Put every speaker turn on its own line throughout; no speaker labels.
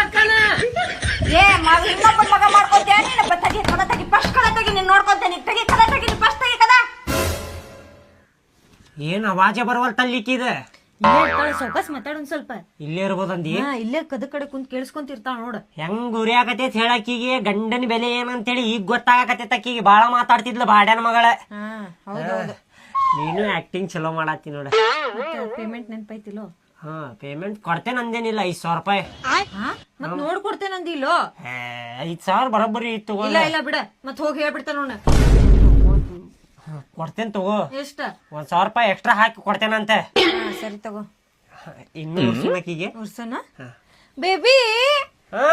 ಏ ಮಗ ಇನ್ನೊಬ್ಬ ಮಗ ಮಾಡ್ಕೊತೇನೆ ನೀನು ತೆಗಿ ಕದ ತೆಗಿ ಫಸ್ಟ್ ಕದ ತೆಗಿ ನೀನು ನೋಡ್ಕೊತೇನೆ ತೆಗಿ ಕದ ತೆಗಿ ಫಸ್ಟ್ ತೆಗಿ ಕದ
ಏನ್ ಅವಾಜೆ ಬರವಲ್ತಲ್ಲಿಕ್ಕಿದ
ಸೌಕಾಸ್ ಮಾತಾಡೊಂದ್ ಸ್ವಲ್ಪ
ಇಲ್ಲೇ ಇರ್ಬೋದಂದಿ
ಇಲ್ಲೇ ಕದ ಕಡೆ ಕುಂತ್ ಕೇಳಿಸ್ಕೊಂತಿರ್ತಾಳ ನೋಡ
ಹೆಂಗ್ ಉರಿಯಾಕತೈತ್ ಹೇಳಕ್ಕಿಗೆ ಗಂಡನ ಬೆಲೆ ಏನಂತೇಳಿ ಈಗ ಗೊತ್ತಾಗಕತೈತ್ ಅಕ್ಕಿಗೆ ಬಾಳ ಮಾತಾಡ್ತಿದ್ಲ ಬಾಡ್ಯಾನ ಮಗಳ
ಹೌದೌದು
ನೀನು ಆಕ್ಟಿಂಗ್ ಚಲೋ ಮಾಡತ್ತಿ ನೋಡ
ಪೇಮೆಂಟ್ ನೆನ್ಪೈತಿಲೋ
ಹಾ ಪೇಮೆಂಟ್ ಕೊಡ್ತೇನೆ ಅಂದೇನಿಲ್ಲ 5,000 ರೂಪಾಯಿ
ಮತ್ ನೋಡ್ಕೊಡ್ತೇನಂದಿಲ್ಲೋ
5,000 ಬರೋಬ್ಬರಿ ಇತ್ತು
ಇಲ್ಲ ಇಲ್ಲ ಬಿಡ ಮತ್ ಹೋಗಿ ಹೇಳ್ಬಿಡ್ತಾನ ನೋಡ
ಕೊಡ್ತೇನೆ ತಗೋ
ಎಷ್ಟ
1,000 ರೂಪಾಯಿ ಎಕ್ಸ್ಟ್ರಾ ಹಾಕಿ ಕೊಡ್ತೇನಂತೆ
ಸರಿ ತಗೋ
ಇನ್ನು ಉರ್ಸನಕ್ಕಿಗೆ
ಉರ್ಸನ ಬೇಬಿ
ಹಾ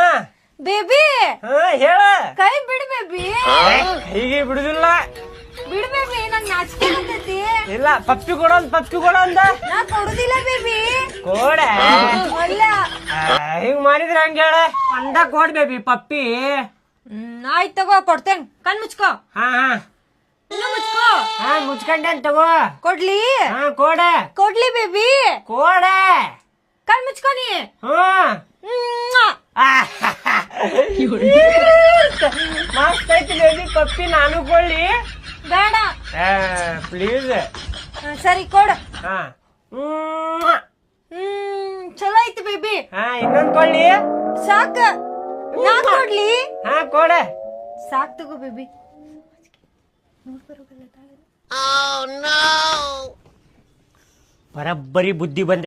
ಬೇಬಿ
ಹಾ ಹೇಳ
ಕೈ ಬಿಡ್ ಬೇಬಿ
ಹೀಗೆ ಬಿಡುದಿಲ್ಲ
ಬಿಡ್ ಬೇಬಿ ನಂಗ್ ನಾಚಿಕೆ ಬರ್ತೈತಿ
ಇಲ್ಲ ಪಪ್ಪಿ ಕೊಡೋ ಅಂದ
ನಾ ಕೊಡುದಿಲ್ಲ ಬೇಬಿ
ಕೋಡ
ಅಲ್ಲ
ಹಿಂಗ್ ಮಾಡಿದ್ರ ಹಂಗ ಹೇಳ ಅಂದ ಕೋಡ್ ಬೇಬಿ ಪಪ್ಪಿ
ಆಯ್ತ್ ತಗೋ ಕೊಡ್ತೇನ್ ಕಣ್ ಮುಚ್ಕೋ
ಹಾ ಹಾ
ಇನ್ನು ಮುಚ್ಕೋ
ಹಾ ಮುಚ್ಕೊಂಡೇನ್ ತಗೋ
ಕೊಡ್ಲಿ
ಹಾ ಕೋಡ
ಕೊಡ್ಲಿ ಬೇಬಿ
ಕೋಡ
ಕಣ್ ಮುಚ್ಕೋ ನೀ
ಮಸ್ತ್ ಐತಿ ಬೇಬಿ ಪಪ್ಪಿ ನಾನು ಕೊಳ್ಳಿ
ಬೇಡ
ಪ್ಲೀಸ್
ಸರಿ ಕೊಡ
ಹಾ
ಚಲೋ ಐತಿ ಬೇಬಿ
ಹಾ ಇನ್ನೊಂದ್ ಕೊಳ್ಳಿ
ಸಾಕ ನಾ ಕೊಡ್ಲಿ
ಹಾ ಕೋಡ
ಸಾಕ್ ತಗೋ ಬೇಬಿ
ಬರಬ್ಬರಿ ಬುದ್ಧಿ ಬಂದ